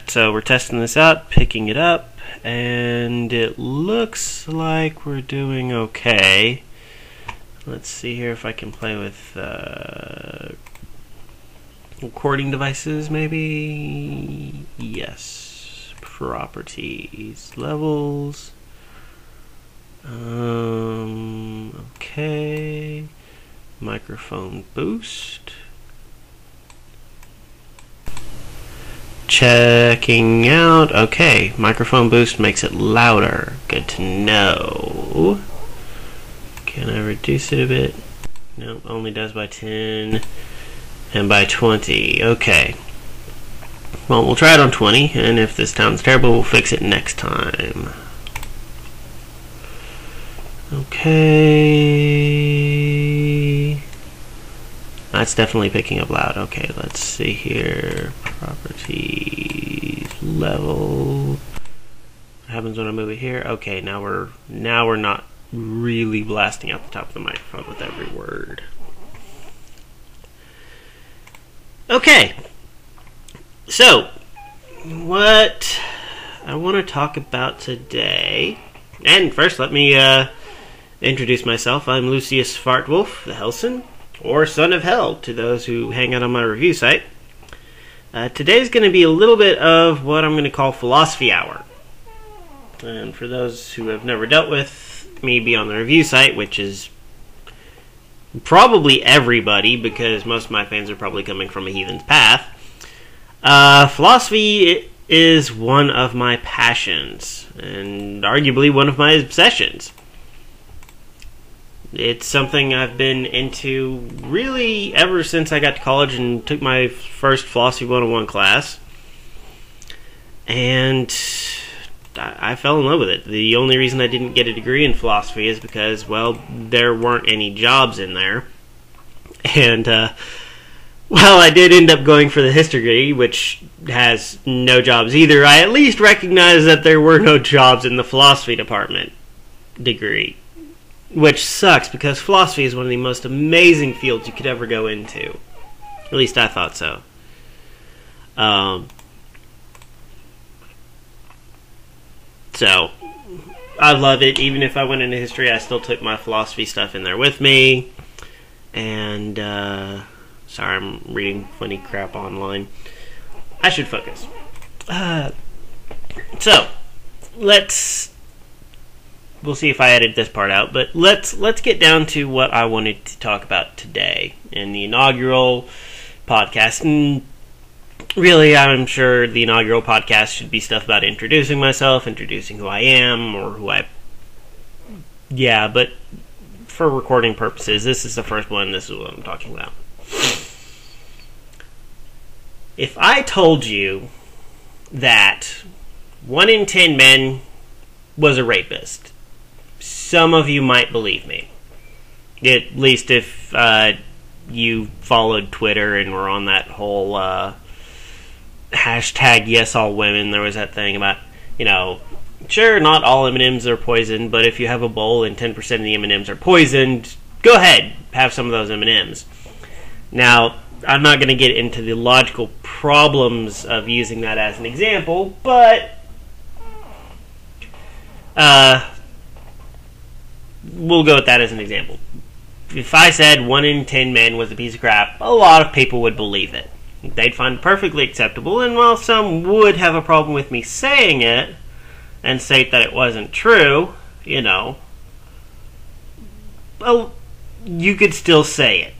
Alright, so we're testing this out, picking it up, and it looks like we're doing okay. Let's see here if I can play with recording devices, maybe? Yes. Properties, levels. Okay. Microphone boost. Checking out. Okay, microphone boost makes it louder. Good to know. Can I reduce it a bit? No, only does by 10 and by 20. Okay. Well, we'll try it on 20, and if this sounds terrible, we'll fix it next time. Okay. That's definitely picking up loud. Okay, let's see here. Properties, level. What happens when I move it here? Okay, now we're not really blasting out the top of the microphone with every word. Okay. So, what I want to talk about today, and first let me introduce myself. I'm Lucius Fartwolf, the Helson, or Son of Hell to those who hang out on my review site. Today's going to be a little bit of what I'm going to call Philosophy Hour. And for those who have never dealt with me be on the review site, which is probably everybody, because most of my fans are probably coming from a heathen's path, philosophy is one of my passions, and arguably one of my obsessions. It's something I've been into really ever since I got to college and took my first Philosophy 101 class. And I fell in love with it. The only reason I didn't get a degree in philosophy is because, well, there weren't any jobs in there. And, well, I did end up going for the history degree, which has no jobs either. I at least recognized that there were no jobs in the philosophy department degree. Which sucks, because philosophy is one of the most amazing fields you could ever go into. At least I thought so. So, I love it. Even if I went into history, I still took my philosophy stuff in there with me. And, sorry, I'm reading funny crap online. I should focus. So, we'll see if I edit this part out, but let's get down to what I wanted to talk about today in the inaugural podcast. And really, I'm sure the inaugural podcast should be stuff about introducing myself, introducing who I am, or yeah, but for recording purposes, this is the first one, this is what I'm talking about. If I told you that 1 in 10 men was a rapist, some of you might believe me. At least if you followed Twitter and were on that whole hashtag yes all women. There was that thing about, sure, not all M&Ms are poisoned, but if you have a bowl and 10% of the M&Ms are poisoned, go ahead, have some of those M&Ms. Now, I'm not going to get into the logical problems of using that as an example, but we'll go with that as an example. If I said 1 in 10 men was a piece of crap, a lot of people would believe it. They'd find it perfectly acceptable, and while some would have a problem with me saying it and state that it wasn't true, well, you could still say it,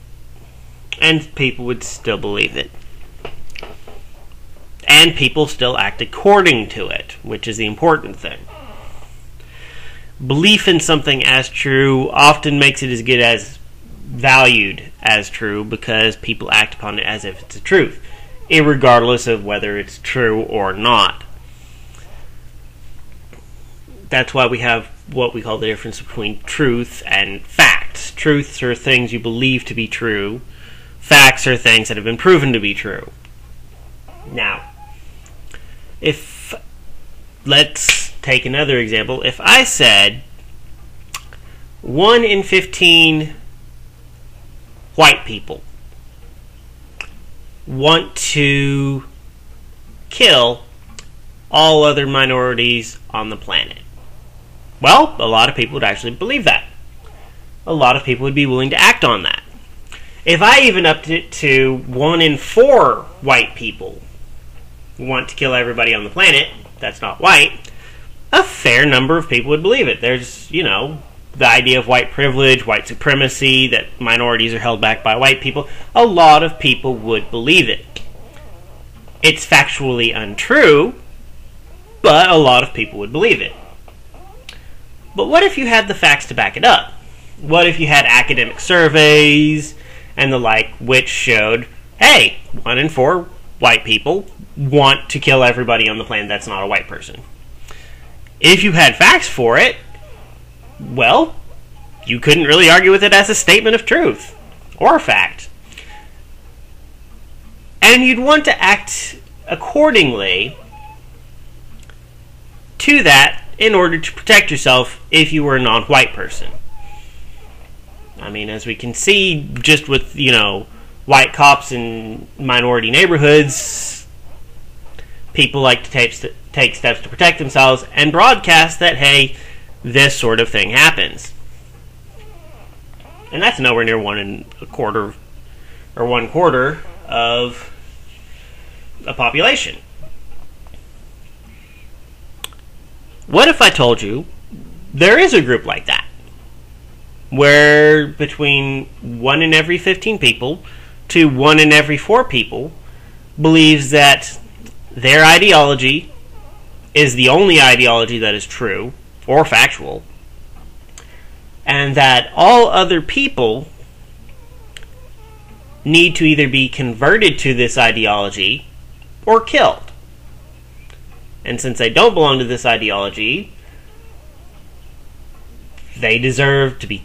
and people would still believe it. And people still act according to it, which is the important thing. Belief in something as true often makes it as good as valued as true, because people act upon it as if it's a truth, irregardless of whether it's true or not. That's why we have what we call the difference between truth and facts. Truths are things you believe to be true. Facts are things that have been proven to be true. Now, let's take another example. If I said 1 in 15 white people want to kill all other minorities on the planet. Well, a lot of people would actually believe that. A lot of people would be willing to act on that. If I even upped it to 1 in 4 white people want to kill everybody on the planet that's not white, a fair number of people would believe it. There's, the idea of white privilege, white supremacy, that minorities are held back by white people. A lot of people would believe it. It's factually untrue, but a lot of people would believe it. But what if you had the facts to back it up? What if you had academic surveys and the like which showed, hey, 1 in 4 white people want to kill everybody on the planet that's not a white person? If you had facts for it, well, you couldn't really argue with it as a statement of truth or a fact. And you'd want to act accordingly to that in order to protect yourself if you were a non-white person. I mean, as we can see, just with, white cops in minority neighborhoods, people like to take steps to protect themselves and broadcast that, hey, this sort of thing happens. And that's nowhere near 1 1/4 or 1/4 of a population. What if I told you there is a group like that, where between 1 in every 15 people to 1 in every 4 people believes that their ideology is the only ideology that is true or factual, and that all other people need to either be converted to this ideology or killed. And since they don't belong to this ideology, they deserve to be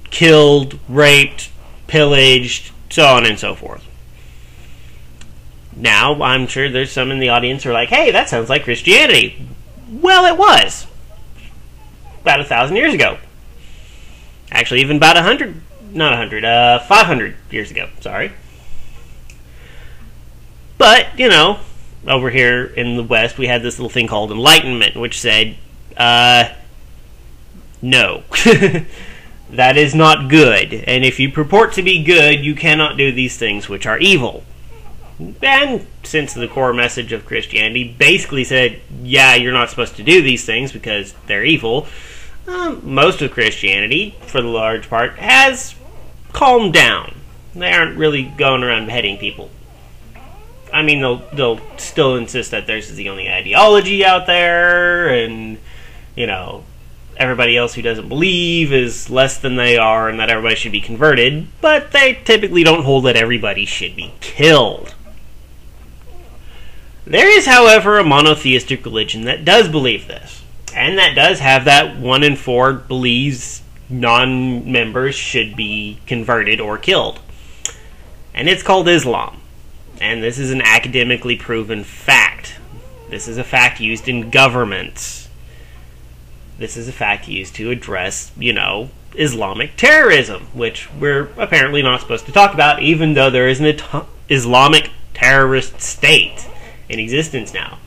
killed, raped, pillaged, so on and so forth. Now, I'm sure there's some in the audience who are like, hey, that sounds like Christianity. Well, it was. About 1,000 years ago. Actually, even about 500 years ago, sorry. But, over here in the West, we had this little thing called Enlightenment, which said, no. That is not good. And if you purport to be good, you cannot do these things which are evil. And since the core message of Christianity basically said, yeah, you're not supposed to do these things because they're evil, most of Christianity, for the large part, has calmed down. They aren't really going around beheading people. I mean, they'll still insist that theirs is the only ideology out there, and, everybody else who doesn't believe is less than they are, and that everybody should be converted, but they typically don't hold that everybody should be killed. There is, however, a monotheistic religion that does believe this, and that does have that 1 in 4 believes non-members should be converted or killed. And it's called Islam. And this is an academically proven fact. This is a fact used in governments. This is a fact used to address, Islamic terrorism, which we're apparently not supposed to talk about, even though there is an Islamic terrorist state in existence now.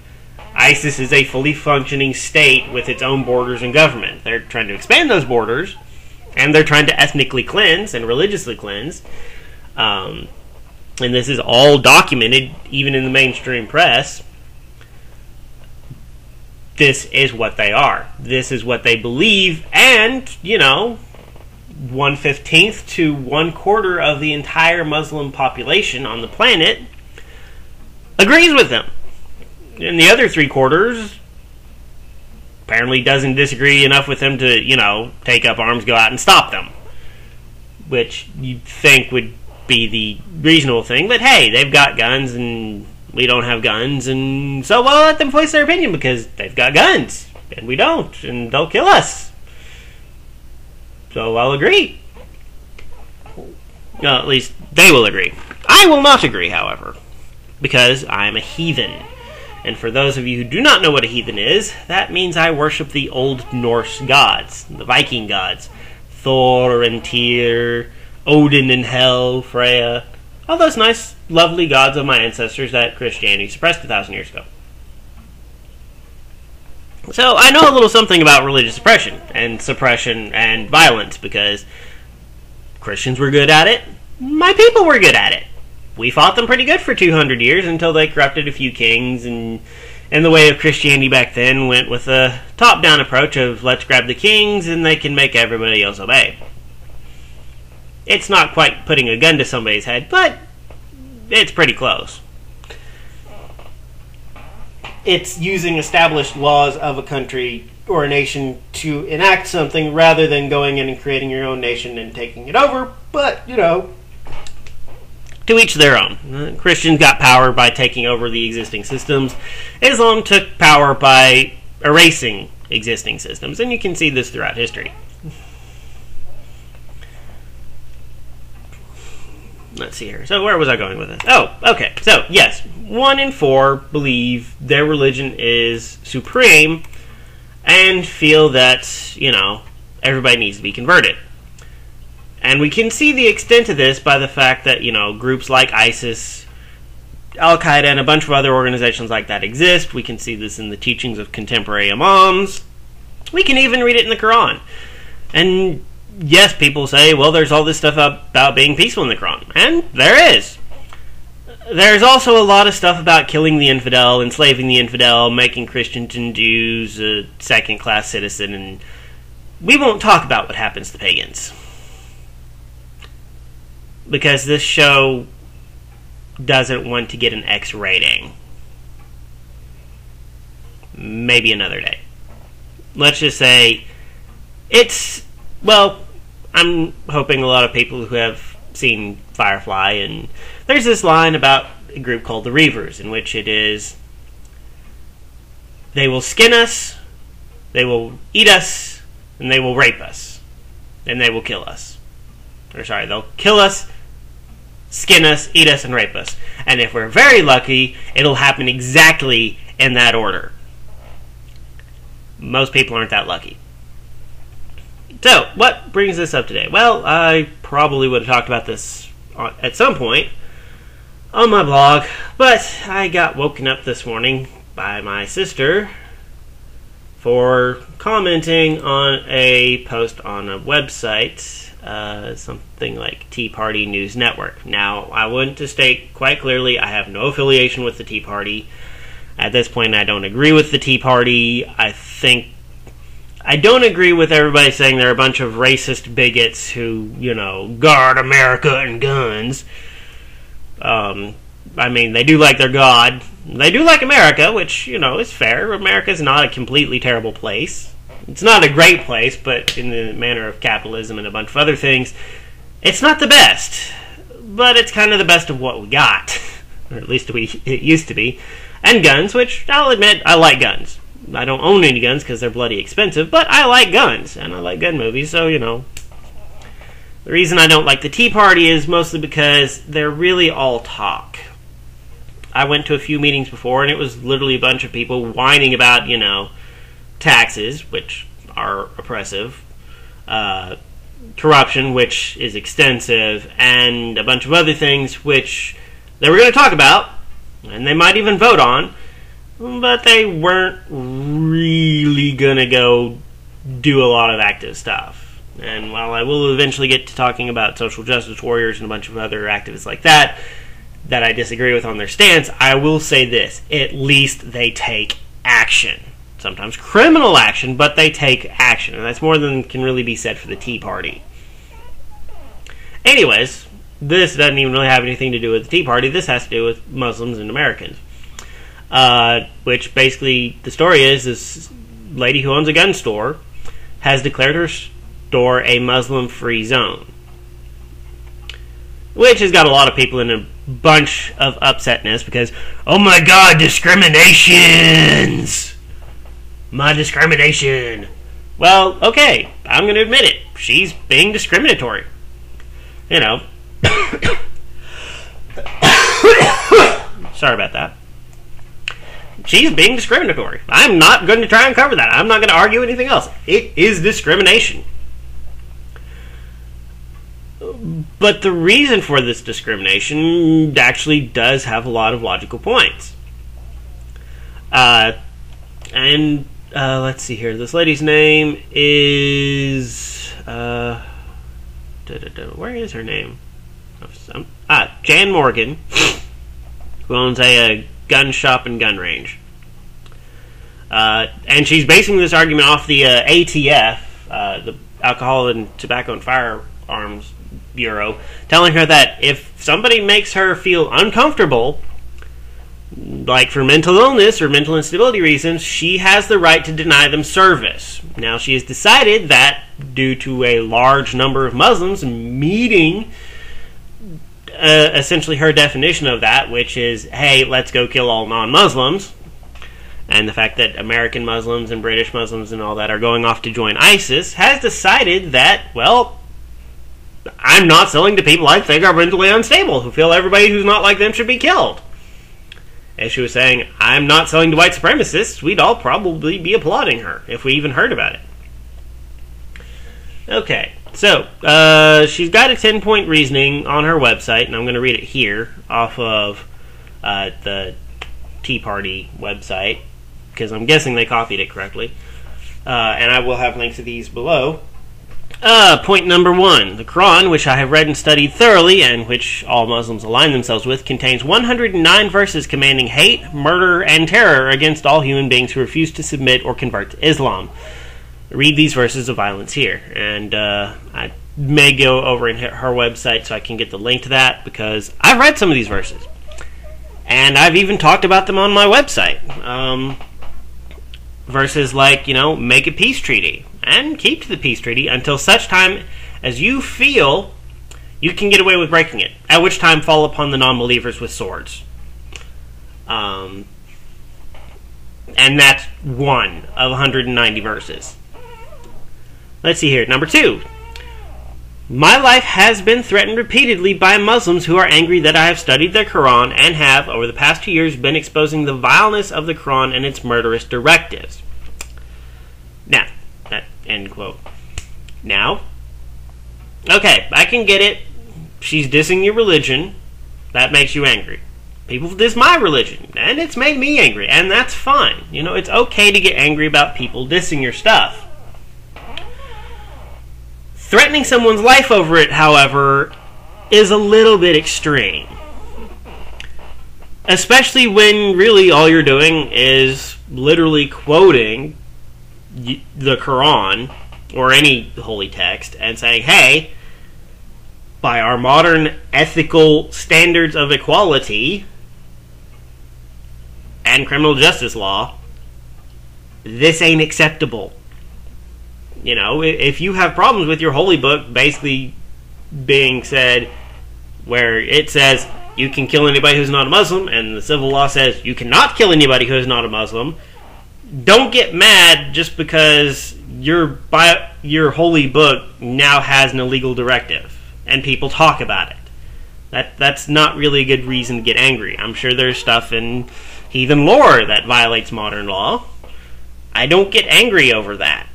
ISIS is a fully functioning state with its own borders and government. They're trying to expand those borders, and they're trying to ethnically cleanse and religiously cleanse. And this is all documented, even in the mainstream press. This is what they are. This is what they believe, and, 1/15 to 1/4 of the entire Muslim population on the planet agrees with them. And the other 3/4 apparently doesn't disagree enough with them to, take up arms, go out and stop them. Which you'd think would be the reasonable thing, but hey, they've got guns and we don't have guns, and so we'll let them voice their opinion because they've got guns and we don't, and they'll kill us. So I'll agree. Well, at least they will agree. I will not agree, however, because I'm a heathen. And for those of you who do not know what a heathen is, that means I worship the Old Norse gods, the Viking gods. Thor and Tyr, Odin and Hel, Freya, all those nice, lovely gods of my ancestors that Christianity suppressed 1,000 years ago. So I know a little something about religious suppression and violence, because Christians were good at it. My people were good at it. We fought them pretty good for 200 years until they corrupted a few kings, and the way of Christianity back then went with a top-down approach of let's grab the kings and they can make everybody else obey. It's not quite putting a gun to somebody's head, but it's pretty close. It's using established laws of a country or a nation to enact something rather than going in and creating your own nation and taking it over, but, to each their own. Christians got power by taking over the existing systems. Islam took power by erasing existing systems, and you can see this throughout history. Let's see here. So where was I going with this? Oh, okay. So, yes, 1 in 4 believe their religion is supreme and feel that, everybody needs to be converted. And we can see the extent of this by the fact that, groups like ISIS, Al-Qaeda, and a bunch of other organizations like that exist. We can see this in the teachings of contemporary imams. We can even read it in the Quran. And yes, people say, well, there's all this stuff about being peaceful in the Quran. And there is. There's also a lot of stuff about killing the infidel, enslaving the infidel, making Christians and Jews a second-class citizen, and we won't talk about what happens to pagans. Because this show doesn't want to get an X rating. Maybe another day. Let's just say I'm hoping a lot of people who have seen Firefly, and there's this line about a group called the Reavers, in which it is, they will skin us, they will eat us, and they will rape us, and they will kill us. They'll kill us, skin us, eat us, and rape us. And if we're very lucky, it'll happen exactly in that order. Most people aren't that lucky. So, what brings this up today? Well, I probably would have talked about this at some point on my blog, but I got woken up this morning by my sister for commenting on a post on a website, something like Tea Party News Network. Now, I want to state quite clearly, I have no affiliation with the Tea Party. At this point, I don't agree with the Tea Party. I don't agree with everybody saying they're a bunch of racist bigots who, guard America and guns. They do like their God. They do like America, which, is fair. America's not a completely terrible place. It's not a great place, but in the manner of capitalism and a bunch of other things, it's not the best. But it's kind of the best of what we got. Or at least it used to be. And guns, which I'll admit, I like guns. I don't own any guns because they're bloody expensive, but I like guns, and I like gun movies, so, The reason I don't like the Tea Party is mostly because they're really all talk. I went to a few meetings before, and it was literally a bunch of people whining about, taxes, which are oppressive, corruption, which is extensive, and a bunch of other things which they were going to talk about, and they might even vote on, but they weren't really going to go do a lot of active stuff. And while I will eventually get to talking about social justice warriors and a bunch of other activists like that I disagree with on their stance, I will say this: at least they take action. Sometimes criminal action, but they take action. And that's more than can really be said for the Tea Party. Anyways, this doesn't even really have anything to do with the Tea Party. This has to do with Muslims and Americans. Which basically, the story is, this lady who owns a gun store has declared her store a Muslim-free zone. Which has got a lot of people in a bunch of upsetness because, oh my god, discriminations! My discrimination. Well, okay, I'm going to admit it. She's being discriminatory. Sorry about that. She's being discriminatory. I'm not going to try and cover that. I'm not going to argue anything else. It is discrimination. But the reason for this discrimination actually does have a lot of logical points. And let's see here. This lady's name is where is her name? Jan Morgan, who owns a gun shop and gun range. And she's basing this argument off the ATF, the Alcohol and Tobacco and Firearms Bureau, telling her that if somebody makes her feel uncomfortable, like for mental illness or mental instability reasons, she has the right to deny them service. Now, she has decided that due to a large number of Muslims meeting essentially her definition of that, which is, hey, let's go kill all non-Muslims, and the fact that American Muslims and British Muslims and all that are going off to join ISIS, has decided that, well, I'm not selling to people I think are mentally unstable, who feel everybody who's not like them should be killed. As she was saying, I'm not selling to white supremacists, we'd all probably be applauding her, if we even heard about it. Okay, so, she's got a 10-point reasoning on her website, and I'm going to read it here, off of the Tea Party website, because I'm guessing they copied it correctly. And I will have links to these below. Point number 1. The Quran, which I have read and studied thoroughly, and which all Muslims align themselves with, contains 109 verses commanding hate, murder, and terror against all human beings who refuse to submit or convert to Islam. Read these verses of violence here. And I may go over and hit her website so I can get the link to that, because I've read some of these verses. And I've even talked about them on my website. Verses like, make a peace treaty and keep to the peace treaty until such time as you feel you can get away with breaking it, at which time fall upon the non-believers with swords. And that's one of 190 verses. Let's see here. Number 2. My life has been threatened repeatedly by Muslims who are angry that I have studied the Quran and have, over the past 2 years, been exposing the vileness of the Quran and its murderous directives. Now, end quote. Now, okay, I can get it. She's dissing your religion. That makes you angry. People diss my religion, and it's made me angry, and that's fine. It's okay to get angry about people dissing your stuff. Threatening someone's life over it, however, is a little bit extreme. Especially when really all you're doing is literally quoting the Quran or any holy text and saying, hey, by our modern ethical standards of equality and criminal justice law, this ain't acceptable. If you have problems with your holy book basically being said, where it says you can kill anybody who's not a Muslim, and the civil law says you cannot kill anybody who is not a Muslim, don't get mad just because your holy book now has an illegal directive, and people talk about it. That's not really a good reason to get angry. I'm sure there's stuff in heathen lore that violates modern law. I don't get angry over that.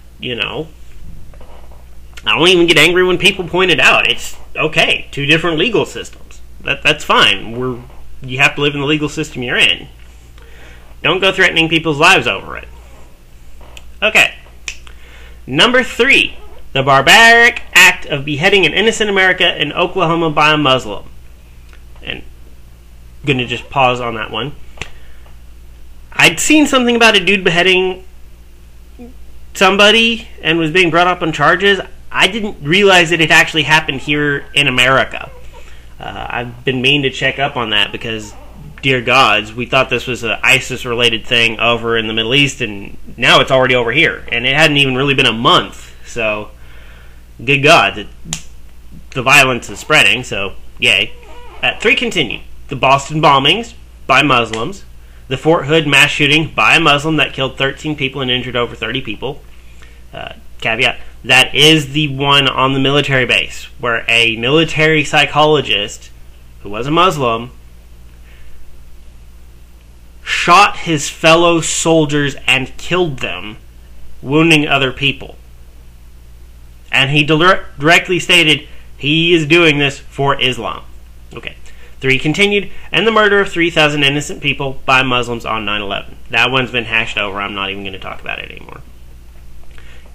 I don't even get angry when people point it out. It's okay. 2 different legal systems. That's fine. You have to live in the legal system you're in. Don't go threatening people's lives over it. Okay. Number 3. The barbaric act of beheading an innocent American in Oklahoma by a Muslim. And I'm going to just pause on that one. I'd seen something about a dude beheading somebody and was being brought up on charges. I didn't realize that it actually happened here in America. I've been meaning to check up on that because, dear gods, we thought this was an ISIS-related thing over in the Middle East, and now it's already over here. And it hadn't even really been a month, so good God, the violence is spreading, so yay. 3 continued. The Boston bombings by Muslims. The Fort Hood mass shooting by a Muslim that killed 13 people and injured over 30 people. Caveat, that is the one on the military base, where a military psychologist, who was a Muslim, shot his fellow soldiers and killed them, wounding other people. And he directly stated he is doing this for Islam. Okay. 3 continued, and the murder of 3,000 innocent people by Muslims on 9/11. That one's been hashed over. I'm not even going to talk about it anymore.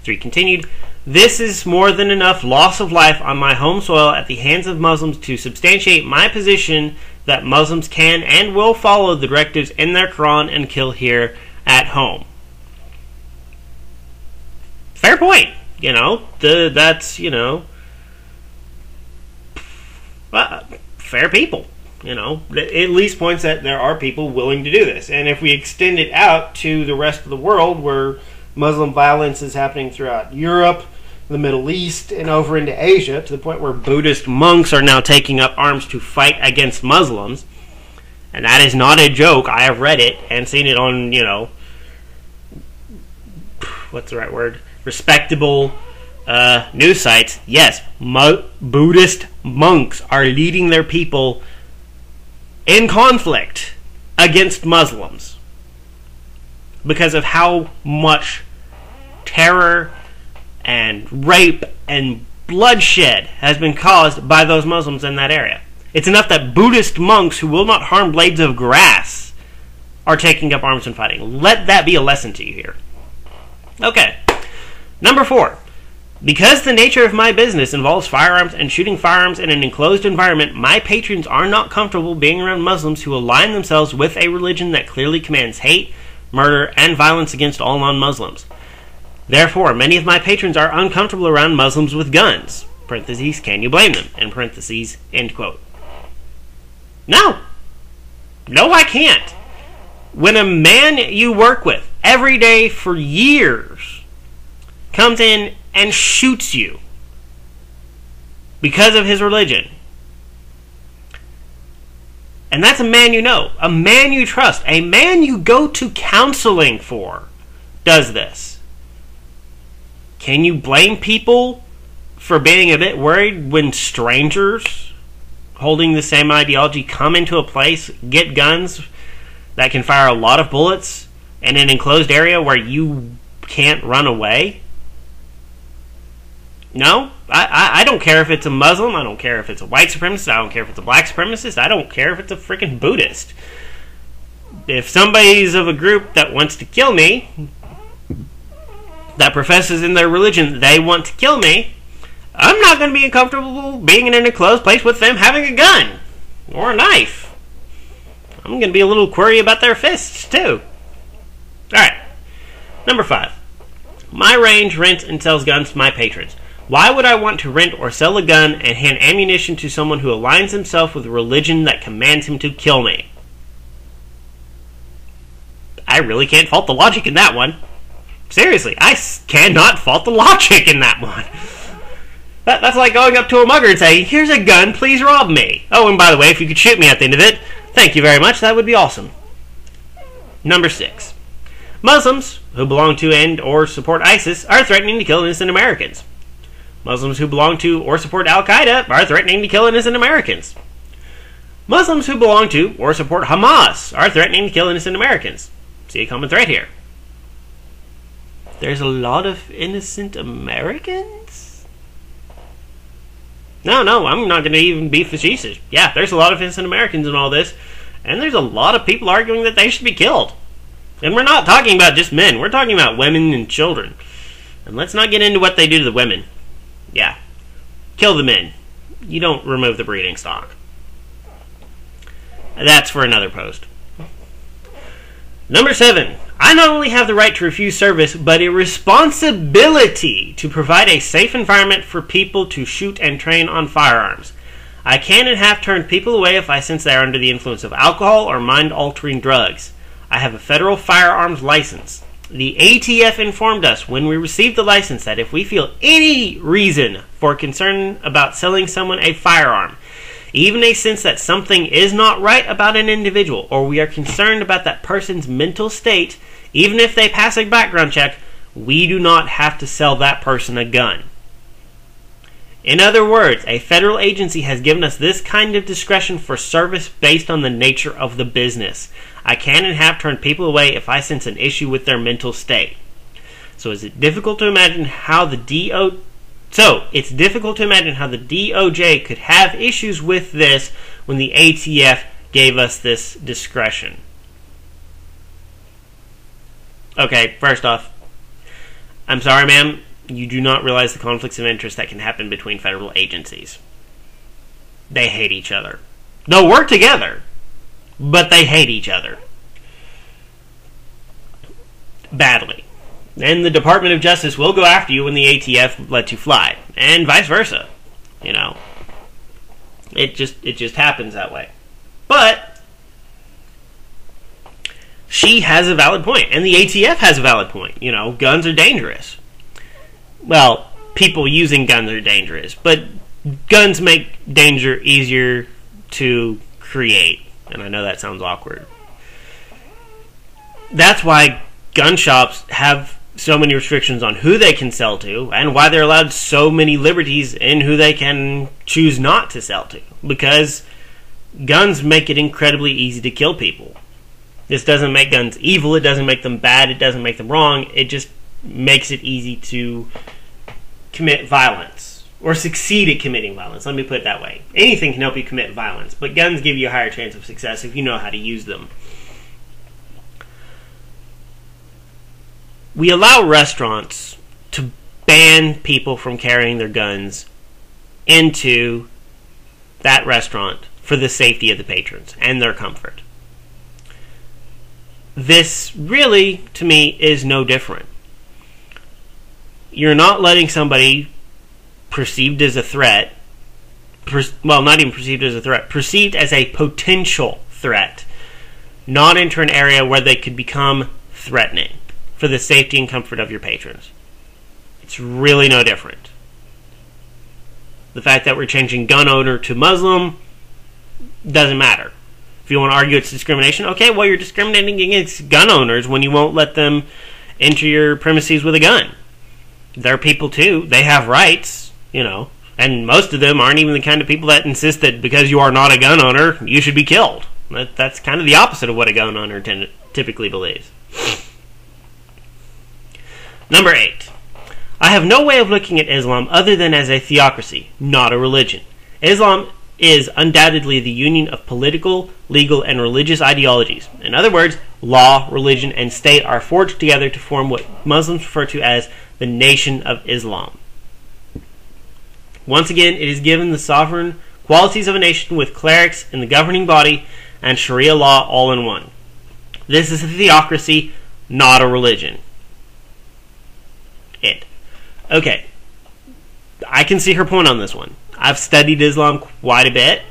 3 continued, this is more than enough loss of life on my home soil at the hands of Muslims to substantiate my position that Muslims can and will follow the directives in their Quran and kill here at home. Fair point. That's, fair people. At least points that there are people willing to do this. And if we extend it out to the rest of the world where Muslim violence is happening throughout Europe, the Middle East, and over into Asia, to the point where Buddhist monks are now taking up arms to fight against Muslims, and that is not a joke. I have read it and seen it on, what's the right word? Respectable news sites. Yes, Buddhist monks are leading their people in conflict against Muslims because of how much terror and rape and bloodshed has been caused by those Muslims in that area. It's enough that Buddhist monks who will not harm blades of grass are taking up arms and fighting. Let that be a lesson to you here. Okay. Number 4. Because the nature of my business involves firearms and shooting firearms in an enclosed environment, my patrons are not comfortable being around Muslims who align themselves with a religion that clearly commands hate, murder, and violence against all non-Muslims. Therefore, many of my patrons are uncomfortable around Muslims with guns. Parentheses, can you blame them? In parentheses, end quote. No. No, I can't. When a man you work with every day for years comes in and shoots you because of his religion, and that's a man you know, a man you trust, a man you go to counseling for, does this. Can you blame people for being a bit worried when strangers holding the same ideology come into a place, get guns that can fire a lot of bullets in an enclosed area where you can't run away? No, I don't care if it's a Muslim. I don't care if it's a white supremacist. I don't care if it's a black supremacist. I don't care if it's a freaking Buddhist. If somebody's of a group that wants to kill me, that professes in their religion they want to kill me, I'm not going to be uncomfortable being in an enclosed place with them having a gun or a knife. I'm going to be a little query about their fists, too. Alright. Number 5. My range rents and sells guns to my patrons. Why would I want to rent or sell a gun and hand ammunition to someone who aligns himself with a religion that commands him to kill me? I really can't fault the logic in that one. Seriously, I cannot fault the logic in that one. That's like going up to a mugger and saying, here's a gun, please rob me. Oh, and by the way, if you could shoot me at the end of it, thank you very much, that would be awesome. Number 6. Muslims who belong to and or support ISIS are threatening to kill innocent Americans. Muslims who belong to or support Al-Qaeda are threatening to kill innocent Americans. Muslims who belong to or support Hamas are threatening to kill innocent Americans. See a common thread here. There's a lot of innocent Americans? No, I'm not going to even be facetious. Yeah, there's a lot of innocent Americans in all this, and there's a lot of people arguing that they should be killed. And we're not talking about just men. We're talking about women and children. And let's not get into what they do to the women. Yeah. Kill the men. You don't remove the breeding stock. That's for another post. Number 7. I not only have the right to refuse service, but a responsibility to provide a safe environment for people to shoot and train on firearms. I can and have turned people away if I sense they are under the influence of alcohol or mind-altering drugs. I have a federal firearms license. The ATF informed us when we received the license that if we feel any reason for concern about selling someone a firearm, even a sense that something is not right about an individual, or we are concerned about that person's mental state, even if they pass a background check, we do not have to sell that person a gun. In other words, a federal agency has given us this kind of discretion for service based on the nature of the business. I can and have turned people away if I sense an issue with their mental state. So is it difficult to imagine how the So, it's difficult to imagine how the DOJ could have issues with this when the ATF gave us this discretion. Okay, first off, I'm sorry, ma'am, you do not realize the conflicts of interest that can happen between federal agencies. They hate each other. They'll work together, but they hate each other. Badly. And the Department of Justice will go after you when the ATF lets you fly. And vice versa. You know. It just happens that way. But she has a valid point, and the ATF has a valid point. You know, guns are dangerous. Well, people using guns are dangerous, but guns make danger easier to create. And I know that sounds awkward. That's why gun shops have so many restrictions on who they can sell to, and why they're allowed so many liberties in who they can choose not to sell to. Because guns make it incredibly easy to kill people. This doesn't make guns evil, it doesn't make them bad, it doesn't make them wrong, it just makes it easy to commit violence. Or succeed at committing violence, let me put it that way. Anything can help you commit violence, but guns give you a higher chance of success if you know how to use them. We allow restaurants to ban people from carrying their guns into that restaurant for the safety of the patrons and their comfort. This really, to me, is no different. You're not letting somebody perceived as a threat, well, not even perceived as a threat, perceived as a potential threat, not enter an area where they could become threatening for the safety and comfort of your patrons. It's really no different. The fact that we're changing gun owner to Muslim doesn't matter. If you want to argue it's discrimination, okay, well, you're discriminating against gun owners when you won't let them enter your premises with a gun. They're people too. They have rights, you know, and most of them aren't even the kind of people that insist that because you are not a gun owner, you should be killed. That's kind of the opposite of what a gun owner typically believes. Number 8. I have no way of looking at Islam other than as a theocracy, not a religion. Islam is undoubtedly the union of political, legal, and religious ideologies. In other words, law, religion, and state are forged together to form what Muslims refer to as the Nation of Islam. Once again, it is given the sovereign qualities of a nation with clerics in the governing body and Sharia law all in one. This is a theocracy, not a religion. Okay, I can see her point on this one. I've studied Islam quite a bit,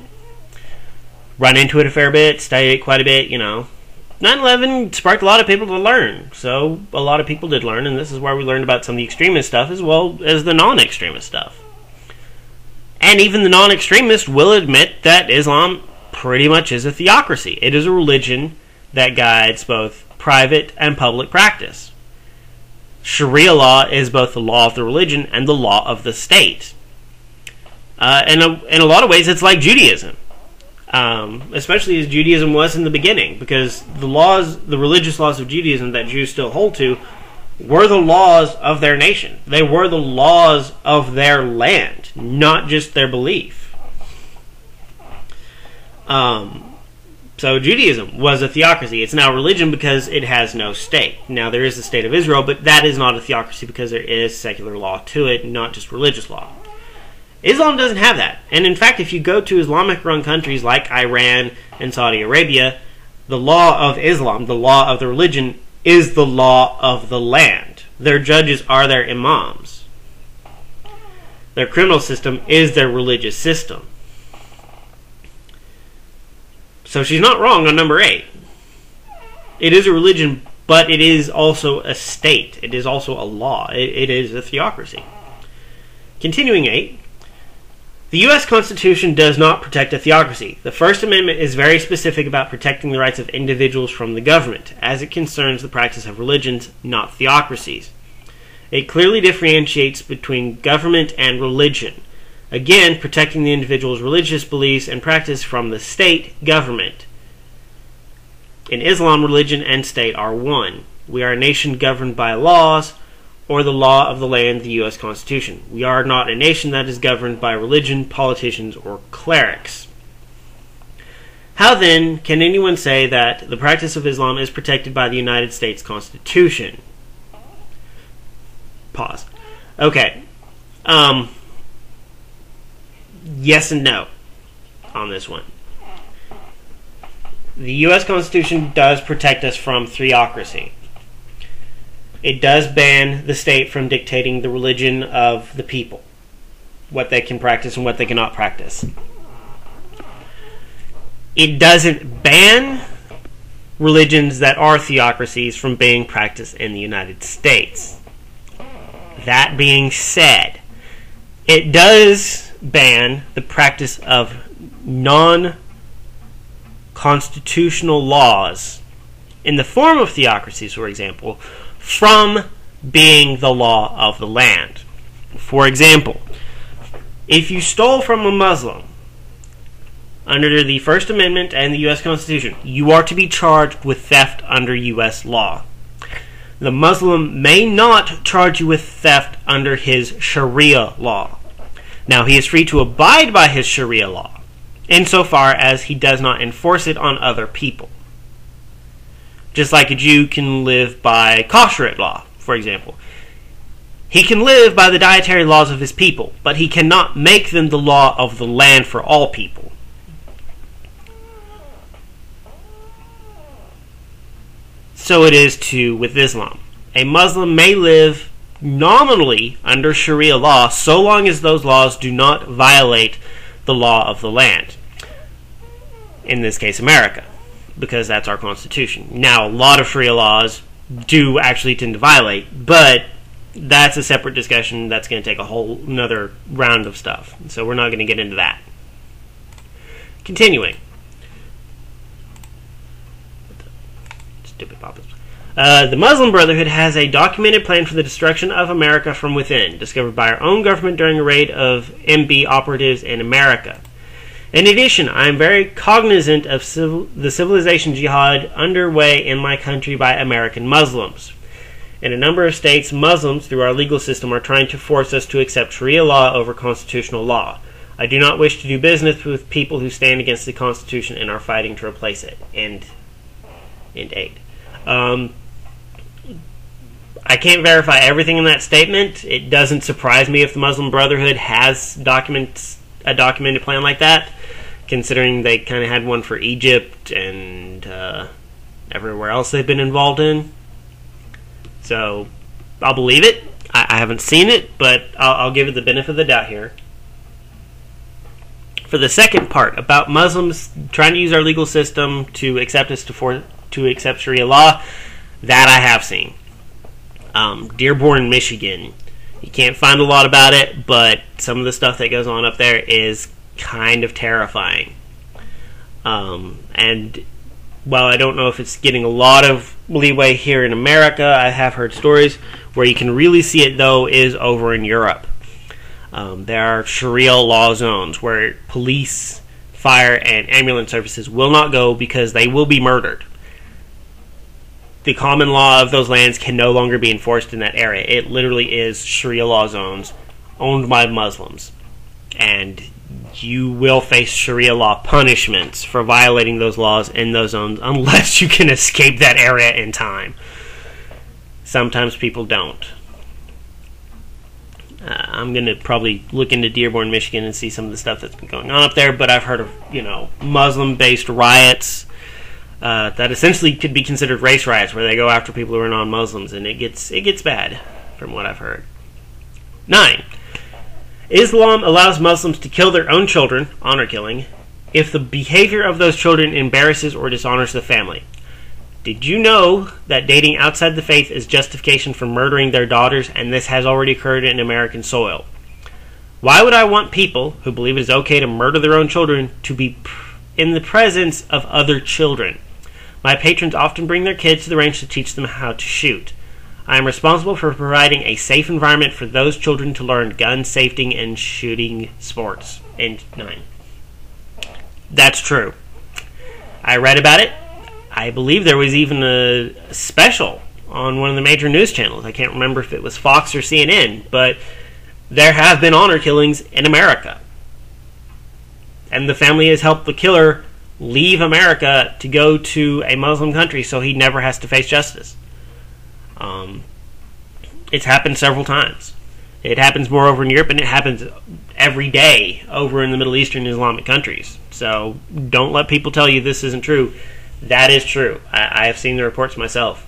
run into it a fair bit, studied it quite a bit, you know. 9/11 sparked a lot of people to learn, so a lot of people did learn, and this is where we learned about some of the extremist stuff as well as the non-extremist stuff. And even the non-extremists will admit that Islam pretty much is a theocracy. It is a religion that guides both private and public practice. Sharia law is both the law of the religion and the law of the state. In a lot of ways, it's like Judaism, especially as Judaism was in the beginning, because the religious laws of Judaism that Jews still hold to, were the laws of their nation. They were the laws of their land, not just their belief. So Judaism was a theocracy. It's now religion because it has no state. Now there is the state of Israel, but that is not a theocracy because there is secular law to it, not just religious law. Islam doesn't have that. And in fact, if you go to Islamic-run countries like Iran and Saudi Arabia, the law of Islam, the law of the religion, is the law of the land. Their judges are their imams. Their criminal system is their religious system. So she's not wrong on number 8. It is a religion, but it is also a state. It is also a law. It is a theocracy. Continuing 8. The U.S. Constitution does not protect a theocracy. The First Amendment is very specific about protecting the rights of individuals from the government, as it concerns the practice of religions, not theocracies. It clearly differentiates between government and religion. Again, protecting the individual's religious beliefs and practice from the state government. In Islam, religion and state are one. We are a nation governed by laws, or the law of the land, the U.S. Constitution. We are not a nation that is governed by religion, politicians, or clerics. How then can anyone say that the practice of Islam is protected by the United States Constitution? Pause. Okay. Yes and no on this one. The U.S. Constitution does protect us from theocracy. It does ban the state from dictating the religion of the people, what they can practice and what they cannot practice. It doesn't ban religions that are theocracies from being practiced in the United States. That being said, it does ban the practice of non-constitutional laws in the form of theocracies, for example, from being the law of the land. For example, if you stole from a Muslim under the First Amendment and the U.S. Constitution, you are to be charged with theft under U.S. law. The Muslim may not charge you with theft under his Sharia law. Now, he is free to abide by his Sharia law, insofar as he does not enforce it on other people. Just like a Jew can live by kosher law, for example. He can live by the dietary laws of his people, but he cannot make them the law of the land for all people. So it is too with Islam. A Muslim may live nominally under Sharia law so long as those laws do not violate the law of the land. In this case, America, because that's our Constitution. Now, a lot of Sharia laws do actually tend to violate, but that's a separate discussion. That's going to take a whole another round of stuff. So we're not going to get into that. Continuing. Stupid papas. The Muslim Brotherhood has a documented plan for the destruction of America from within, discovered by our own government during a raid of MB operatives in America. In addition, I am very cognizant of the civilization jihad underway in my country by American Muslims. In a number of states, Muslims, through our legal system, are trying to force us to accept Sharia law over constitutional law. I do not wish to do business with people who stand against the Constitution and are fighting to replace it. End 8. I can't verify everything in that statement. It doesn't surprise me if the Muslim Brotherhood has a documented plan like that, considering they kind of had one for Egypt and everywhere else they've been involved in. So I'll believe it. I haven't seen it, but I'll give it the benefit of the doubt here. For the second part, about Muslims trying to use our legal system to accept us to accept Sharia law, that I have seen. Dearborn, Michigan. You can't find a lot about it, but some of the stuff that goes on up there is kind of terrifying. And while I don't know if it's getting a lot of leeway here in America, I have heard stories where you can really see it, though, is over in Europe. There are Sharia law zones where police, fire, and ambulance services will not go because they will be murdered. The common law of those lands can no longer be enforced in that area. It literally is Sharia law zones owned by Muslims. And you will face Sharia law punishments for violating those laws in those zones unless you can escape that area in time. Sometimes people don't. I'm going to probably look into Dearborn, Michigan and see some of the stuff that's been going on up there, but I've heard of, Muslim-based riots that essentially could be considered race riots, where they go after people who are non-Muslims, and it gets bad, from what I've heard. 9. Islam allows Muslims to kill their own children, honor killing, if the behavior of those children embarrasses or dishonors the family. Did you know that dating outside the faith is justification for murdering their daughters, and this has already occurred in American soil? Why would I want people who believe it is okay to murder their own children to be in the presence of other children? My patrons often bring their kids to the range to teach them how to shoot. I am responsible for providing a safe environment for those children to learn gun safety and shooting sports. End 9. That's true. I read about it. I believe there was even a special on one of the major news channels. I can't remember if it was Fox or CNN, but there have been honor killings in America. And the family has helped the killer leave America to go to a Muslim country so he never has to face justice. It's happened several times. It happens more over in Europe, and it happens every day over in the Middle Eastern Islamic countries. So don't let people tell you this isn't true. That is true. I have seen the reports myself.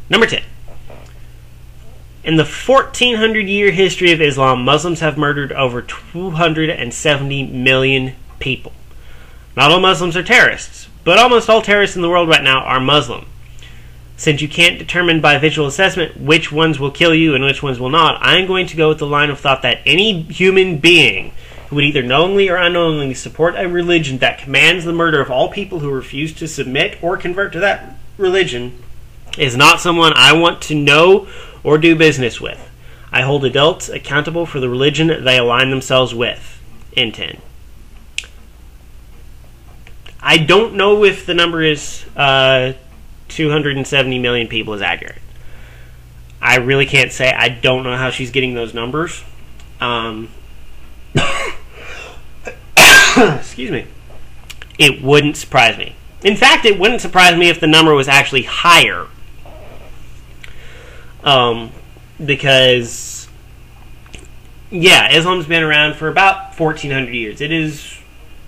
Number 10. In the 1400-year history of Islam, Muslims have murdered over 270 million people. Not all Muslims are terrorists, but almost all terrorists in the world right now are Muslim. Since you can't determine by visual assessment which ones will kill you and which ones will not, I'm going to go with the line of thought that any human being who would either knowingly or unknowingly support a religion that commands the murder of all people who refuse to submit or convert to that religion is not someone I want to know or do business with. I hold adults accountable for the religion they align themselves with. In 10. I don't know if the number is 270 million people is accurate. I really can't say. I don't know how she's getting those numbers. Excuse me. It wouldn't surprise me. In fact, it wouldn't surprise me if the number was actually higher. Because, yeah, Islam's been around for about 1400 years. It is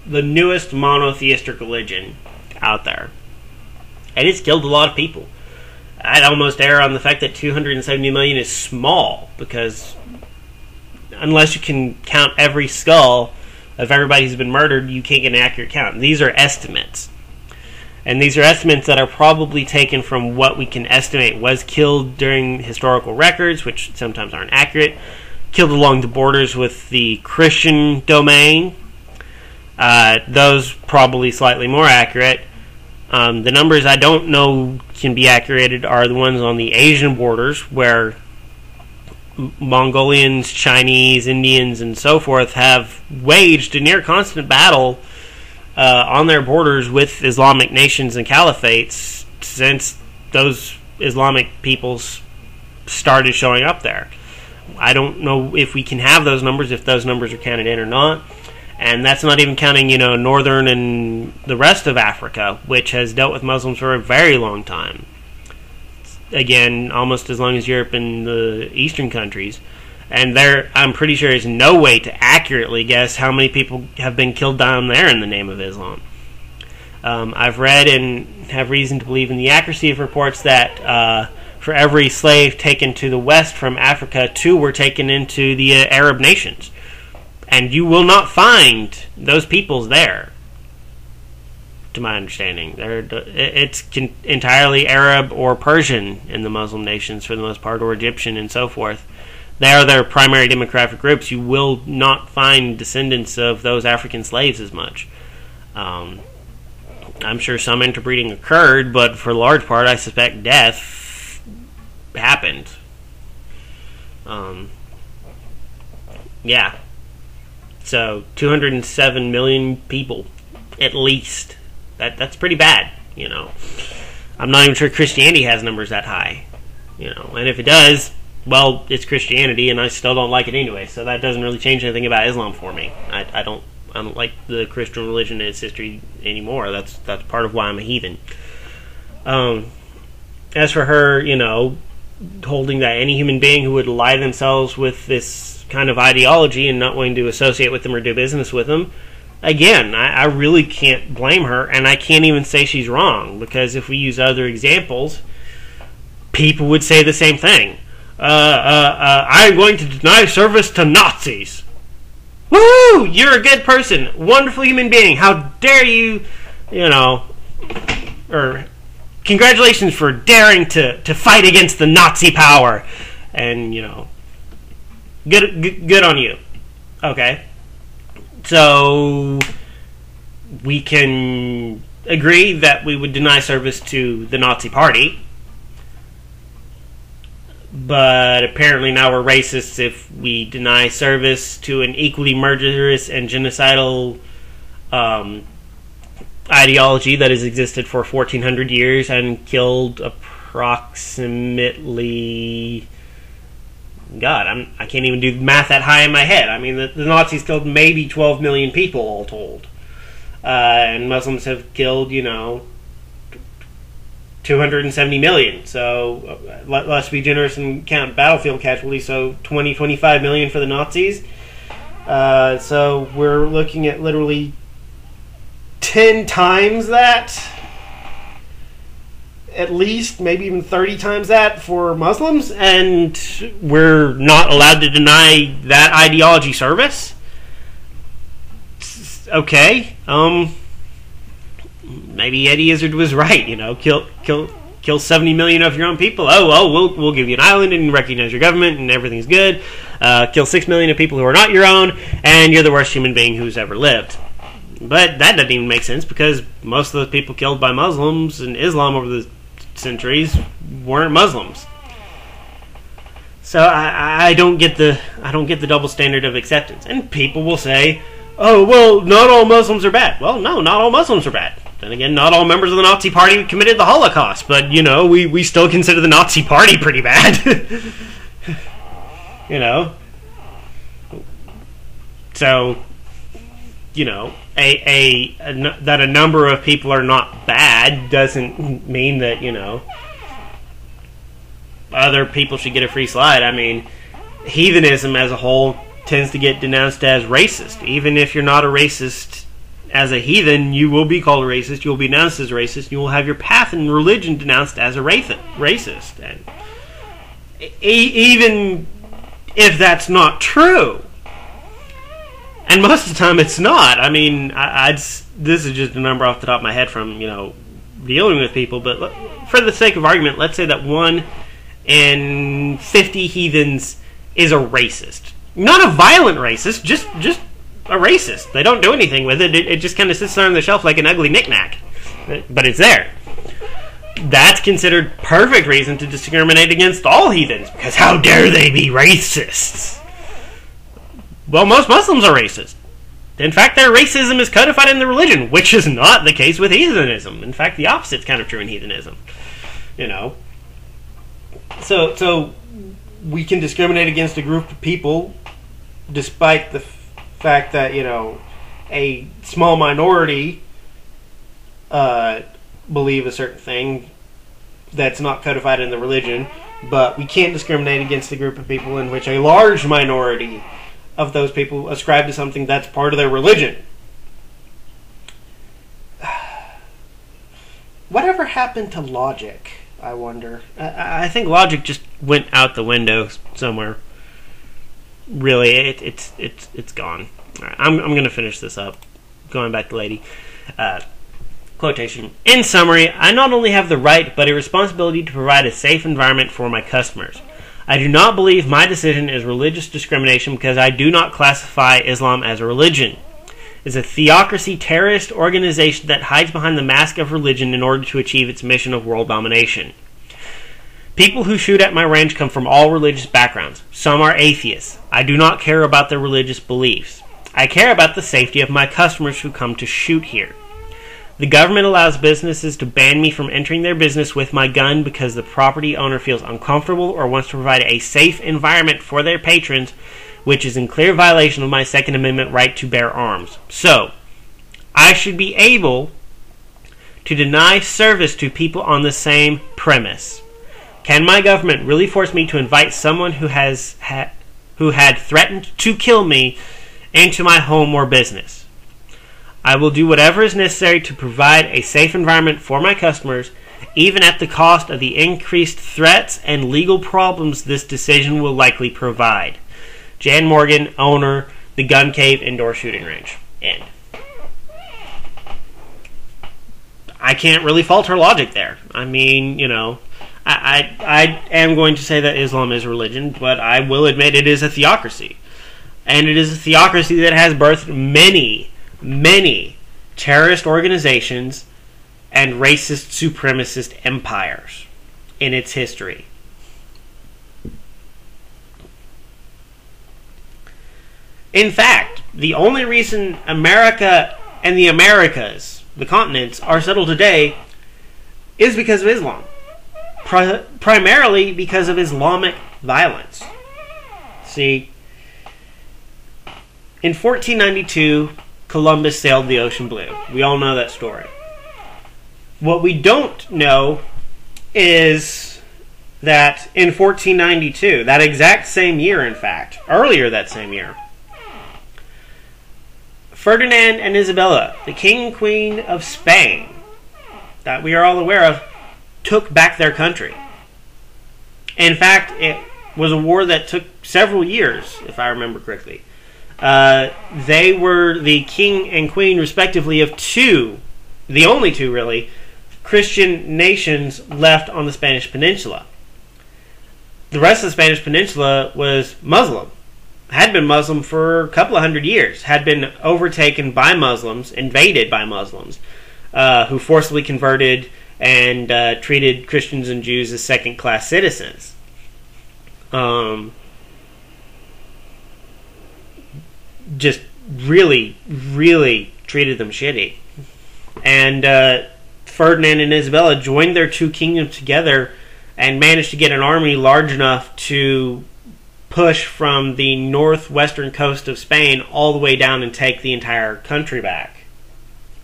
the newest monotheistic religion out there. And it's killed a lot of people. I'd almost err on the fact that 270 million is small, because unless you can count every skull of everybody who's been murdered, you can't get an accurate count. These are estimates. And these are estimates that are probably taken from what we can estimate was killed during historical records, which sometimes aren't accurate, killed along the borders with the Christian domain. Those probably slightly more accurate. The numbers I don't know can be accurate are the ones on the Asian borders, where Mongolians, Chinese, Indians, and so forth have waged a near constant battle on their borders with Islamic nations and caliphates since those Islamic peoples started showing up there. I don't know if we can have those numbers, if those numbers are counted in or not. And that's not even counting, northern and the rest of Africa, which has dealt with Muslims for a very long time. Again, almost as long as Europe and the Eastern countries. And there, I'm pretty sure there's no way to accurately guess how many people have been killed down there in the name of Islam. I've read and have reason to believe in the accuracy of reports that for every slave taken to the west from Africa, 2 were taken into the Arab nations. And you will not find those peoples there, to my understanding. It's entirely Arab or Persian in the Muslim nations for the most part, or Egyptian and so forth. They are their primary demographic groups. You will not find descendants of those African slaves as much. I'm sure some interbreeding occurred, but for the large part, I suspect death happened. Yeah. So 207 million people, at least. That's pretty bad, I'm not even sure Christianity has numbers that high, And if it does, well, it's Christianity, and I still don't like it anyway. So that doesn't really change anything about Islam for me. I don't like the Christian religion and its history anymore. That's part of why I'm a heathen. As for her, holding that any human being who would ally themselves with this kind of ideology and not wanting to associate with them or do business with them, again, I really can't blame her, and I can't even say she's wrong, because if we use other examples, people would say the same thing. I'm going to deny service to Nazis. Woo! You're a good person, wonderful human being. How dare you, or congratulations for daring to fight against the Nazi power, and good on you. Okay. So we can agree that we would deny service to the Nazi Party, but apparently now we're racists if we deny service to an equally murderous and genocidal ideology that has existed for 1400 years and killed approximately, God, I can't even do math that high in my head. I mean, the Nazis killed maybe 12 million people all told. And Muslims have killed, 270 million. So let's be generous and count battlefield casualties. So 25 million for the Nazis. So we're looking at literally 10 times that, at least, maybe even 30 times that for Muslims, and we're not allowed to deny that ideology service. Okay, maybe Eddie Izzard was right. Kill 70 million of your own people. We'll give you an island and recognize your government and everything's good. Kill 6 million of people who are not your own, and you're the worst human being who's ever lived. But that doesn't even make sense, because most of those people killed by Muslims and Islam over the centuries weren't Muslims. So I don't get the double standard of acceptance. And people will say, "Oh, well, not all Muslims are bad." Well, no, not all Muslims are bad. Then again, not all members of the Nazi Party committed the Holocaust, but we still consider the Nazi Party pretty bad. So that a number of people are not bad doesn't mean that other people should get a free slide. I mean, heathenism as a whole tends to get denounced as racist. Even if you're not a racist as a heathen, you will be called a racist. You will be denounced as racist. You will have your path and religion denounced as a racist. And even if that's not true, and most of the time it's not. I mean, this is just a number off the top of my head from dealing with people. But for the sake of argument, let's say that 1 in 50 heathens is a racist. Not a violent racist, just a racist. They don't do anything with it. It just kind of sits there on the shelf like an ugly knickknack. But it's there. That's considered perfect reason to discriminate against all heathens, because how dare they be racists? Well, most Muslims are racist. In fact, their racism is codified in the religion, which is not the case with heathenism. In fact, the opposite's kind of true in heathenism. So we can discriminate against a group of people despite the fact that, a small minority believe a certain thing that's not codified in the religion, but we can't discriminate against a group of people in which a large minority of those people ascribe to something that's part of their religion. Whatever happened to logic, I wonder? I think logic just went out the window somewhere. Really, it's gone. All right, I'm going to finish this up. Going back to lady. Quotation. In summary, I not only have the right, but a responsibility to provide a safe environment for my customers. I do not believe my decision is religious discrimination because I do not classify Islam as a religion. It is a theocracy terrorist organization that hides behind the mask of religion in order to achieve its mission of world domination. People who shoot at my ranch come from all religious backgrounds. Some are atheists. I do not care about their religious beliefs. I care about the safety of my customers who come to shoot here. The government allows businesses to ban me from entering their business with my gun because the property owner feels uncomfortable or wants to provide a safe environment for their patrons, which is in clear violation of my Second Amendment right to bear arms. So, I should be able to deny service to people on the same premise. Can my government really force me to invite someone who had threatened to kill me into my home or business? I will do whatever is necessary to provide a safe environment for my customers, even at the cost of the increased threats and legal problems this decision will likely provide. Jan Morgan, owner, The Gun Cave Indoor Shooting Range. End. I can't really fault her logic there. I mean, I am going to say that Islam is a religion, but I will admit it is a theocracy. And it is a theocracy that has birthed many terrorist organizations and racist supremacist empires in its history. In fact, the only reason America and the Americas, the continents are settled today is because of Islam. Primarily because of Islamic violence. See, in 1492, Columbus sailed the ocean blue. We all know that story. What we don't know is that in 1492, that exact same year, in fact, earlier that same year, Ferdinand and Isabella, the King and Queen of Spain, that we are all aware of, took back their country. In fact, it was a war that took several years, if I remember correctly. They were the king and queen, respectively, of the only two, really, Christian nations left on the Spanish Peninsula. The rest of the Spanish Peninsula was Muslim. Had been Muslim for a couple of hundred years. Had been overtaken by Muslims, invaded by Muslims, who forcibly converted and treated Christians and Jews as second-class citizens. Just really, really treated them shitty. And Ferdinand and Isabella joined their two kingdoms together and managed to get an army large enough to push from the northwestern coast of Spain all the way down and take the entire country back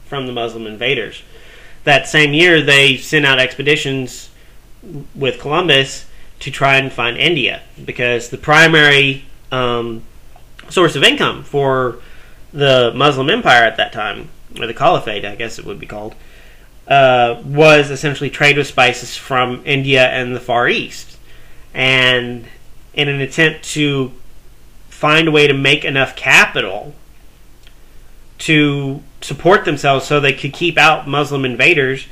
from the Muslim invaders. That same year, they sent out expeditions with Columbus to try and find India, because the primary source of income for the Muslim Empire at that time, or the Caliphate, I guess it would be called, was essentially trade with spices from India and the Far East. And in an attempt to find a way to make enough capital to support themselves so they could keep out Muslim invaders,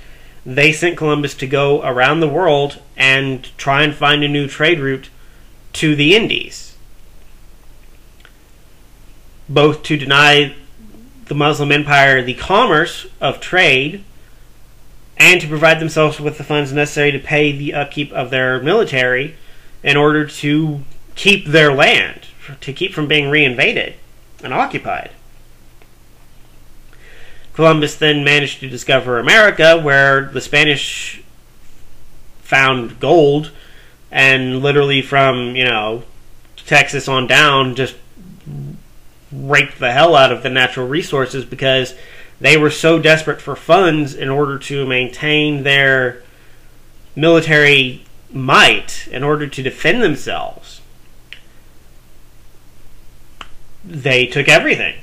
they sent Columbus to go around the world and try and find a new trade route to the Indies, both to deny the Muslim Empire the commerce of trade and to provide themselves with the funds necessary to pay the upkeep of their military in order to keep their land, to keep from being reinvaded and occupied. Columbus then managed to discover America, where the Spanish found gold, and literally from, Texas on down, just raped the hell out of the natural resources, because they were so desperate for funds in order to maintain their military might, in order to defend themselves. They took everything.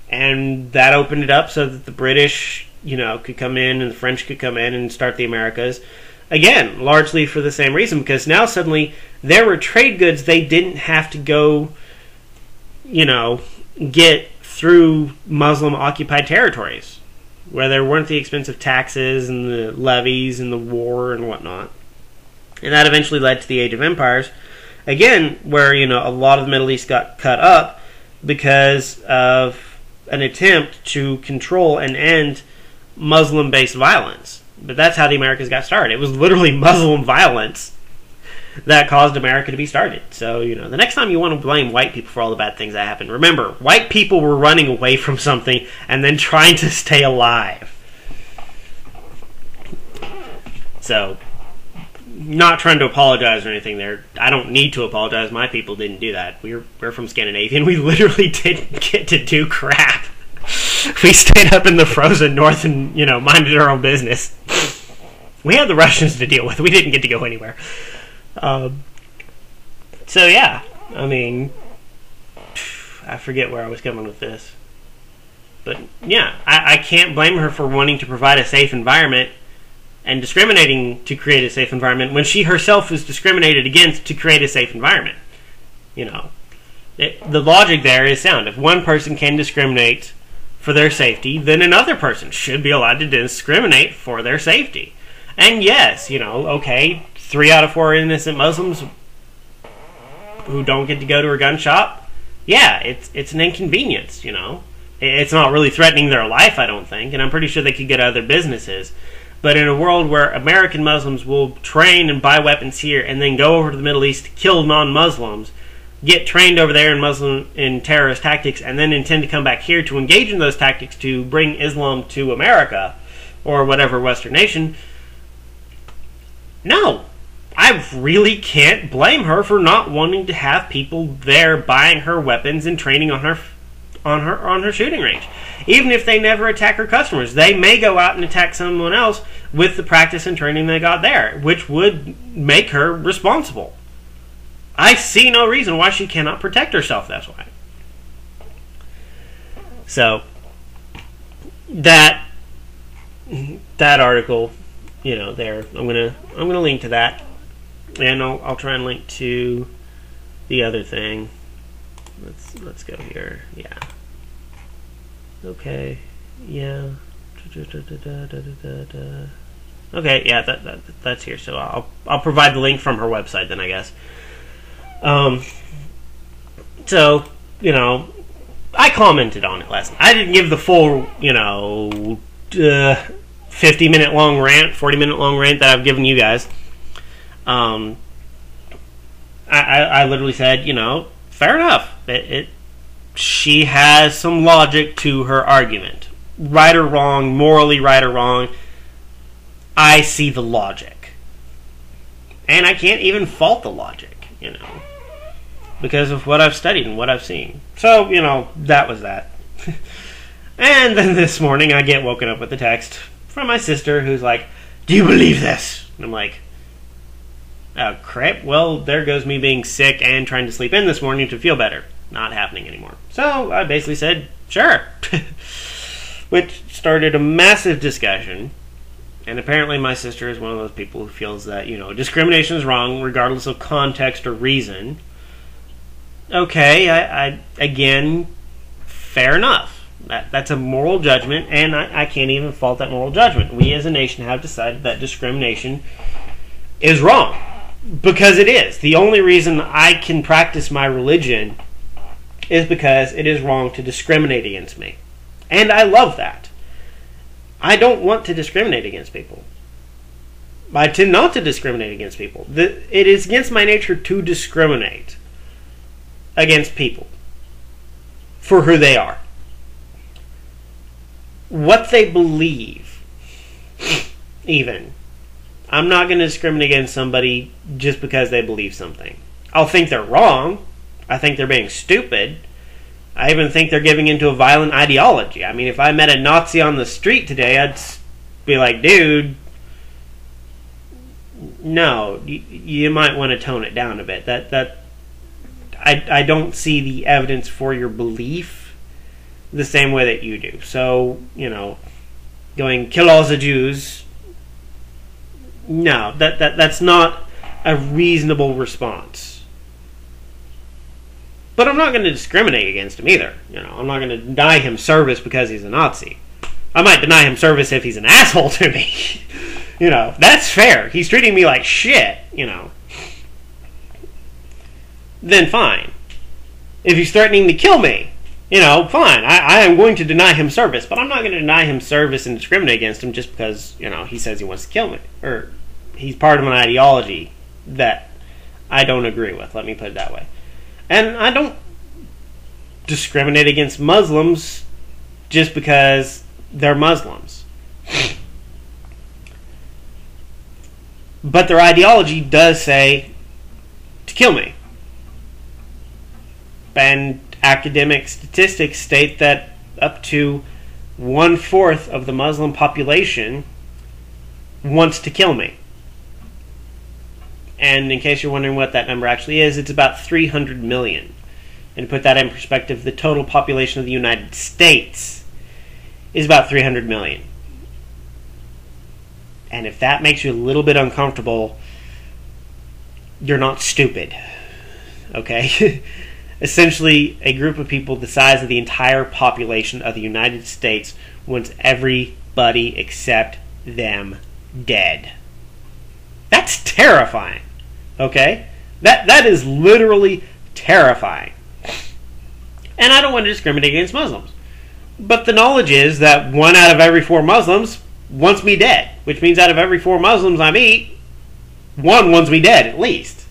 And that opened it up so that the British, could come in and the French could come in and start the Americas. Again, largely for the same reason, because now suddenly there were trade goods they didn't have to go, get through Muslim-occupied territories, where there weren't the expensive taxes and the levies and the war and whatnot. And that eventually led to the Age of Empires, again, where, a lot of the Middle East got cut up because of an attempt to control and end Muslim-based violence. But that's how the Americas got started. It was literally Muslim violence that caused America to be started. So, the next time you want to blame white people for all the bad things that happened, remember, white people were running away from something and then trying to stay alive. So, not trying to apologize or anything there. I don't need to apologize. My people didn't do that. We're from Scandinavia, and we literally didn't get to do crap. We stayed up in the frozen north and, minded our own business. We had the Russians to deal with. We didn't get to go anywhere. So, yeah. I forget where I was coming with this. But, yeah, I can't blame her for wanting to provide a safe environment and discriminating to create a safe environment when she herself is discriminated against to create a safe environment. The logic there is sound. If one person can discriminate for their safety, then another person should be allowed to discriminate for their safety. And yes, 3 out of 4 innocent Muslims who don't get to go to a gun shop, yeah, it's an inconvenience, It's not really threatening their life, I don't think, and I'm pretty sure they could get other businesses. But in a world where American Muslims will train and buy weapons here and then go over to the Middle East to kill non-Muslims, get trained over there in terrorist tactics, and then intend to come back here to engage in those tactics to bring Islam to America or whatever Western nation. No, I really can't blame her for not wanting to have people there buying her weapons and training on her shooting range. Even if they never attack her customers, they may go out and attack someone else with the practice and training they got there, which would make her responsible. I see no reason why she cannot protect herself that way. So that article, there, I'm gonna link to that, and I'll try and link to the other thing. Let's go here. Yeah. Okay. Yeah. Okay. Yeah. That's here. So I'll provide the link from her website then, I guess. So I commented on it last night. I didn't give the full 50-minute long rant, 40-minute long rant that I've given you guys. I literally said, fair enough. She has some logic to her argument. Right or wrong, morally right or wrong, I see the logic. And I can't even fault the logic, because of what I've studied and what I've seen. So, that was that. And then this morning I get woken up with a text from my sister who's like, "Do you believe this?" And I'm like, "Oh, crap. Well, there goes me being sick and trying to sleep in this morning to feel better. Not happening anymore." So I basically said, sure. Which started a massive discussion. And apparently my sister is one of those people who feels that, discrimination is wrong regardless of context or reason. Okay, I again, fair enough. That's a moral judgment, and I can't even fault that moral judgment. We as a nation have decided that discrimination is wrong. Because it is. The only reason I can practice my religion is because it is wrong to discriminate against me. And I love that. I don't want to discriminate against people. I tend not to discriminate against people. It is against my nature to discriminate against people for who they are. What they believe, even. I'm not going to discriminate against somebody just because they believe something. I'll think they're wrong. I think they're being stupid. I even think they're giving into a violent ideology. I mean, if I met a Nazi on the street today, I'd be like, dude, no, you might want to tone it down a bit. I don't see the evidence for your belief the same way that you do. So, going, kill all the Jews, no, that's not a reasonable response. But I'm not going to discriminate against him either. I'm not going to deny him service because he's a Nazi. I might deny him service if he's an asshole to me. That's fair. He's treating me like shit, Then fine. If he's threatening to kill me, fine. I am going to deny him service, but I'm not going to deny him service and discriminate against him just because, he says he wants to kill me. Or he's part of an ideology that I don't agree with. Let me put it that way. And I don't discriminate against Muslims just because they're Muslims. But their ideology does say to kill me. And academic statistics state that up to 1/4 of the Muslim population wants to kill me. And in case you're wondering what that number actually is, it's about 300 million. And to put that in perspective, the total population of the United States is about 300 million. And if that makes you a little bit uncomfortable, you're not stupid. Okay? Essentially, a group of people the size of the entire population of the United States wants everybody except them dead. That's terrifying. Okay? That is literally terrifying. And I don't want to discriminate against Muslims. But the knowledge is that 1 out of every 4 Muslims wants me dead. Which means out of every 4 Muslims I meet, 1 wants me dead at least.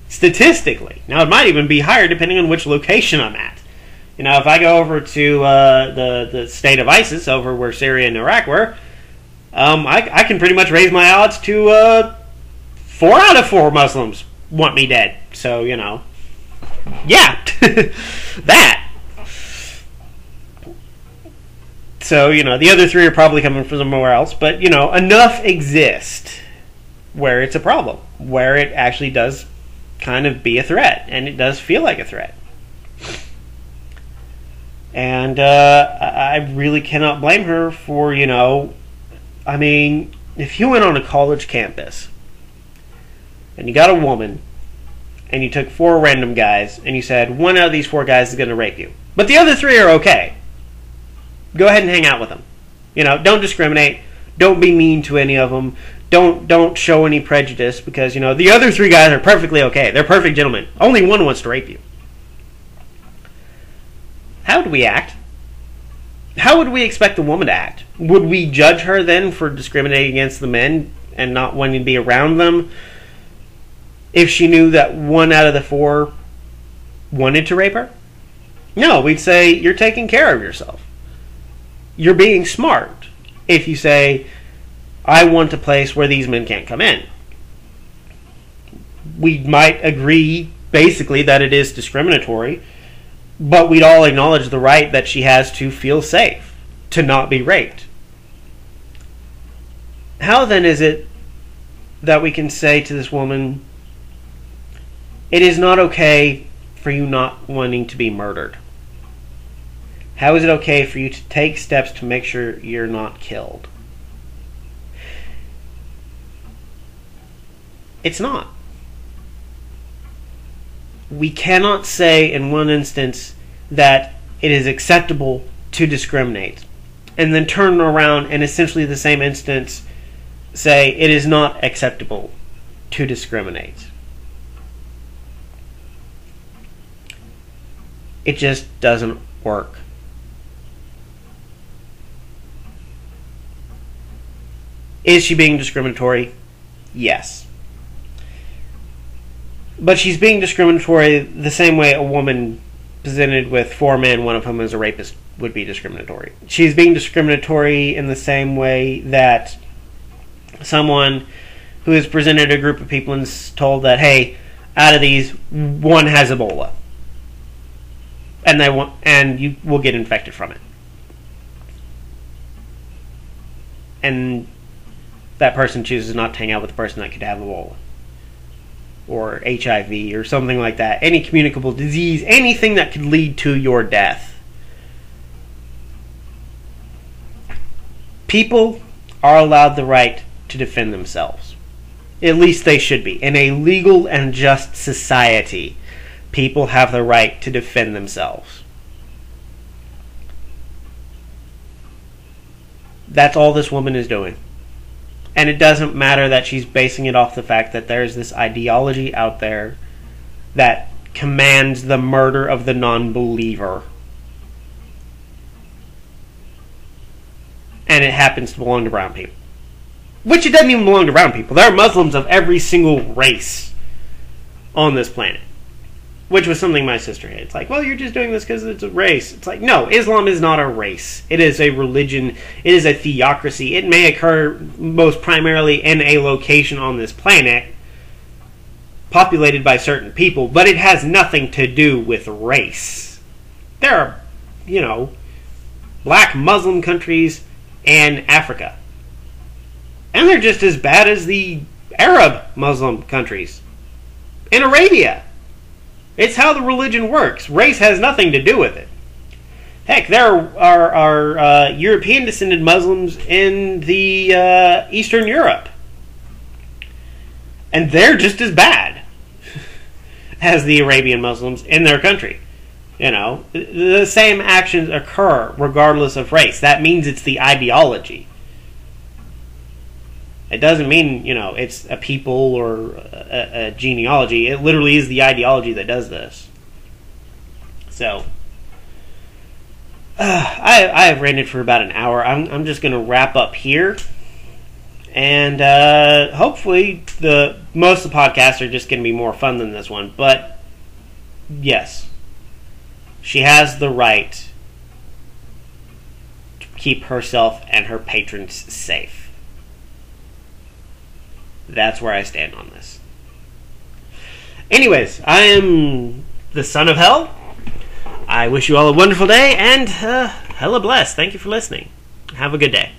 statistically. Now, it might even be higher depending on which location I'm at. If I go over to the state of ISIS, over where Syria and Iraq were, I can pretty much raise my odds to 4 out of 4 Muslims want me dead. So, yeah, that. So, the other 3 are probably coming from somewhere else, but, enough exist where it's a problem, where it actually does kind of be a threat, and it does feel like a threat. And I really cannot blame her for, if you went on a college campus and you got a woman and you took 4 random guys and you said, 1 out of these 4 guys is going to rape you, but the other 3 are okay, go ahead and hang out with them. Don't discriminate. Don't be mean to any of them. Don't show any prejudice, because, the other 3 guys are perfectly okay. They're perfect gentlemen. Only 1 wants to rape you. How would we act? How would we expect the woman to act? Would we judge her then for discriminating against the men and not wanting to be around them if she knew that 1 out of the 4 wanted to rape her? No, we'd say, you're taking care of yourself. You're being smart if you say, I want a place where these men can't come in. We might agree, basically, that it is discriminatory, but we'd all acknowledge the right that she has to feel safe, to not be raped. How then is it that we can say to this woman, it is not okay for you not wanting to be murdered? How is it okay for you to take steps to make sure you're not killed? It's not. We cannot say in one instance that it is acceptable to discriminate, and then turn around and essentially the same instance say it is not acceptable to discriminate. It just doesn't work. Is she being discriminatory? Yes. But she's being discriminatory the same way a woman presented with 4 men, one of whom is a rapist, would be discriminatory. She's being discriminatory in the same way that someone who is presented a group of people and is told that, hey, out of these, 1 has Ebola, and you will get infected from it. And that person chooses not to hang out with the person that could have Ebola, or HIV, or something like that. Any communicable disease, anything that could lead to your death. People are allowed the right to defend themselves. At least they should be. In a legal and just society, people have the right to defend themselves. That's all this woman is doing. And it doesn't matter that she's basing it off the fact that there's this ideology out there that commands the murder of the non-believer. And it happens to belong to brown people. Which it doesn't even belong to brown people. There are Muslims of every single race on this planet. Which was something my sister hated. It's like, well, you're just doing this because it's a race. It's like, no, Islam is not a race. It is a religion. It is a theocracy. It may occur most primarily in a location on this planet populated by certain people, but it has nothing to do with race. There are, black Muslim countries in Africa. And they're just as bad as the Arab Muslim countries in Arabia. It's how the religion works. Race has nothing to do with it. Heck, there are European-descended Muslims in the Eastern Europe. And they're just as bad as the Arabian Muslims in their country. The same actions occur regardless of race. That means it's the ideology. It doesn't mean, it's a people or a genealogy. It literally is the ideology that does this. So, I have ranted for about an hour. I'm just going to wrap up here. And hopefully most of the podcasts are just going to be more fun than this one. But yes, she has the right to keep herself and her patrons safe. That's where I stand on this. Anyways, I am the son of hell. I wish you all a wonderful day and hella blessed. Thank you for listening. Have a good day.